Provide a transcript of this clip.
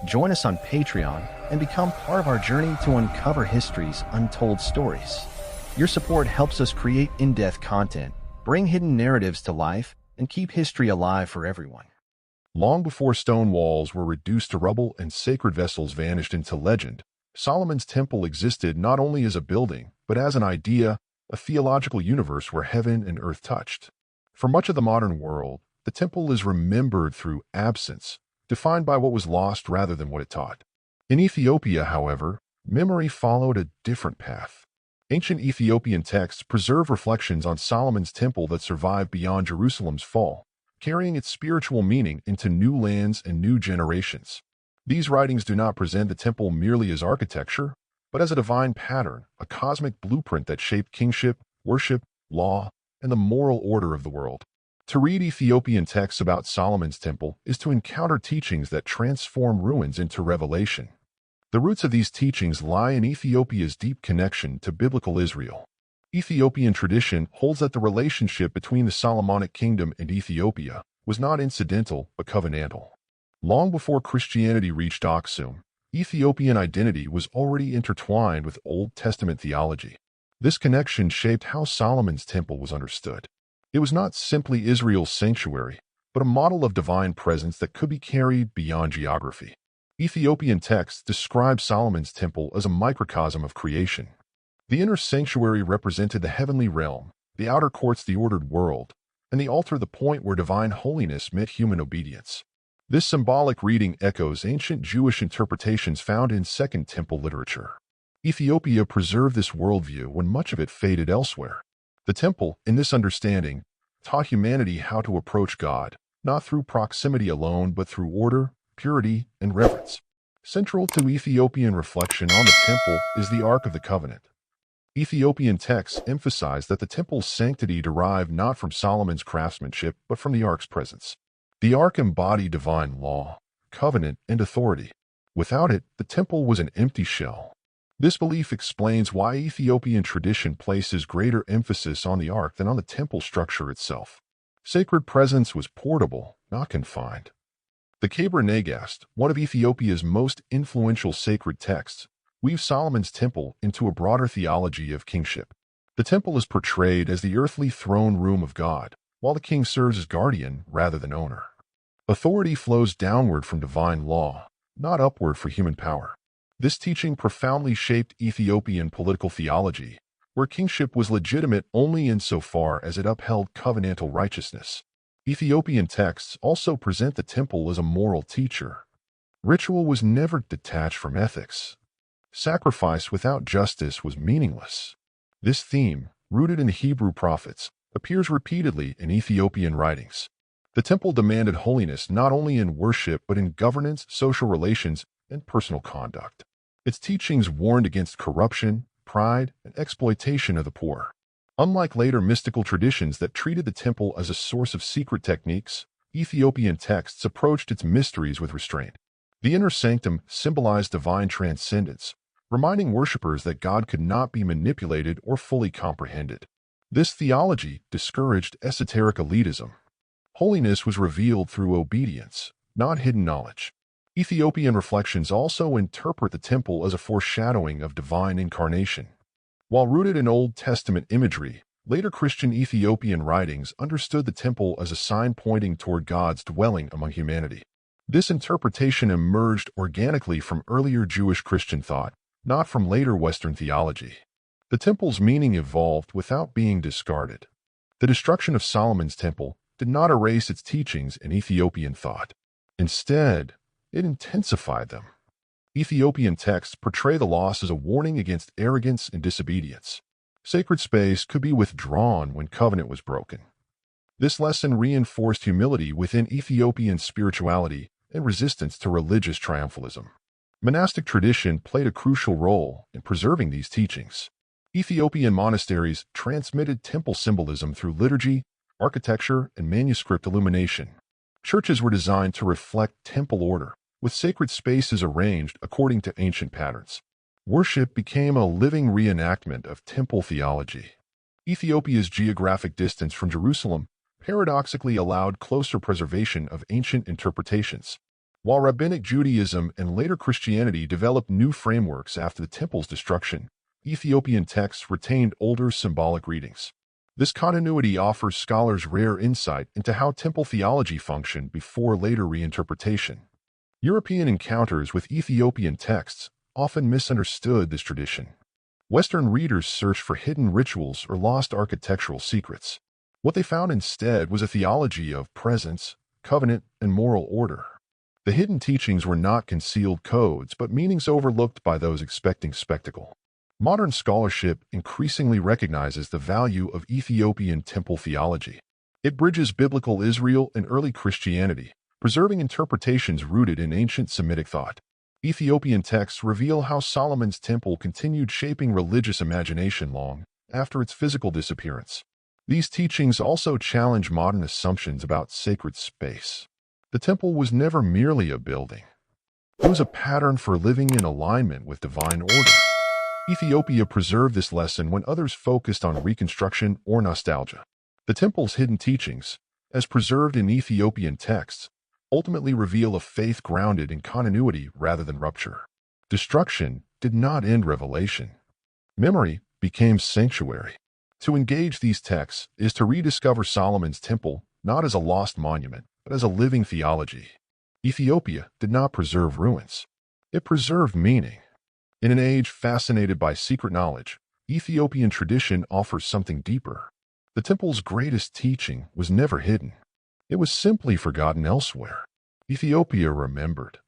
Join us on Patreon and become part of our journey to uncover history's untold stories. Your support helps us create in-depth content, bring hidden narratives to life, and keep history alive for everyone. Long before stone walls were reduced to rubble and sacred vessels vanished into legend, Solomon's temple existed not only as a building, but as an idea, a theological universe where heaven and earth touched. For much of the modern world, the temple is remembered through absence, defined by what was lost rather than what it taught. In Ethiopia, however, memory followed a different path. Ancient Ethiopian texts preserve reflections on Solomon's temple that survived beyond Jerusalem's fall, carrying its spiritual meaning into new lands and new generations. These writings do not present the temple merely as architecture, but as a divine pattern, a cosmic blueprint that shaped kingship, worship, law, and the moral order of the world. To read Ethiopian texts about Solomon's temple is to encounter teachings that transform ruins into revelation. The roots of these teachings lie in Ethiopia's deep connection to biblical Israel. Ethiopian tradition holds that the relationship between the Solomonic kingdom and Ethiopia was not incidental but covenantal. Long before Christianity reached Aksum, Ethiopian identity was already intertwined with Old Testament theology. This connection shaped how Solomon's temple was understood. It was not simply Israel's sanctuary, but a model of divine presence that could be carried beyond geography. Ethiopian texts describe Solomon's temple as a microcosm of creation. The inner sanctuary represented the heavenly realm, the outer courts the ordered world, and the altar the point where divine holiness met human obedience. This symbolic reading echoes ancient Jewish interpretations found in Second Temple literature. Ethiopia preserved this worldview when much of it faded elsewhere. The temple, in this understanding, taught humanity how to approach God, not through proximity alone but through order, purity, and reverence. Central to Ethiopian reflection on the temple is the Ark of the Covenant. Ethiopian texts emphasize that the temple's sanctity derived not from Solomon's craftsmanship but from the Ark's presence. The Ark embodied divine law, covenant, and authority. Without it, the temple was an empty shell. This belief explains why Ethiopian tradition places greater emphasis on the Ark than on the temple structure itself. Sacred presence was portable, not confined. The Keber Nagast, one of Ethiopia's most influential sacred texts, weaves Solomon's temple into a broader theology of kingship. The temple is portrayed as the earthly throne room of God, while the king serves as guardian rather than owner. Authority flows downward from divine law, not upward for human power. This teaching profoundly shaped Ethiopian political theology, where kingship was legitimate only insofar as it upheld covenantal righteousness. Ethiopian texts also present the temple as a moral teacher. Ritual was never detached from ethics. Sacrifice without justice was meaningless. This theme, rooted in the Hebrew prophets, appears repeatedly in Ethiopian writings. The temple demanded holiness not only in worship but in governance, social relations, and personal conduct. Its teachings warned against corruption, pride, and exploitation of the poor. Unlike later mystical traditions that treated the temple as a source of secret techniques, Ethiopian texts approached its mysteries with restraint. The inner sanctum symbolized divine transcendence, reminding worshippers that God could not be manipulated or fully comprehended. This theology discouraged esoteric elitism. Holiness was revealed through obedience, not hidden knowledge. Ethiopian reflections also interpret the temple as a foreshadowing of divine incarnation. While rooted in Old Testament imagery, later Christian Ethiopian writings understood the temple as a sign pointing toward God's dwelling among humanity. This interpretation emerged organically from earlier Jewish Christian thought, not from later Western theology. The temple's meaning evolved without being discarded. The destruction of Solomon's temple did not erase its teachings in Ethiopian thought. Instead, it intensified them. Ethiopian texts portray the loss as a warning against arrogance and disobedience. Sacred space could be withdrawn when covenant was broken. This lesson reinforced humility within Ethiopian spirituality and resistance to religious triumphalism. Monastic tradition played a crucial role in preserving these teachings. Ethiopian monasteries transmitted temple symbolism through liturgy, architecture, and manuscript illumination. Churches were designed to reflect temple order, with sacred spaces arranged according to ancient patterns. Worship became a living reenactment of temple theology. Ethiopia's geographic distance from Jerusalem paradoxically allowed closer preservation of ancient interpretations. While Rabbinic Judaism and later Christianity developed new frameworks after the temple's destruction, Ethiopian texts retained older symbolic readings. This continuity offers scholars rare insight into how temple theology functioned before later reinterpretation. European encounters with Ethiopian texts often misunderstood this tradition. Western readers searched for hidden rituals or lost architectural secrets. What they found instead was a theology of presence, covenant, and moral order. The hidden teachings were not concealed codes, but meanings overlooked by those expecting spectacle. Modern scholarship increasingly recognizes the value of Ethiopian temple theology. It bridges biblical Israel and early Christianity, preserving interpretations rooted in ancient Semitic thought. Ethiopian texts reveal how Solomon's temple continued shaping religious imagination long after its physical disappearance. These teachings also challenge modern assumptions about sacred space. The temple was never merely a building. It was a pattern for living in alignment with divine order. Ethiopia preserved this lesson when others focused on reconstruction or nostalgia. The temple's hidden teachings, as preserved in Ethiopian texts, ultimately reveal a faith grounded in continuity rather than rupture. Destruction did not end revelation. Memory became sanctuary. To engage these texts is to rediscover Solomon's temple not as a lost monument, but as a living theology. Ethiopia did not preserve ruins. It preserved meaning. In an age fascinated by secret knowledge, Ethiopian tradition offers something deeper. The temple's greatest teaching was never hidden. It was simply forgotten elsewhere. Ethiopia remembered,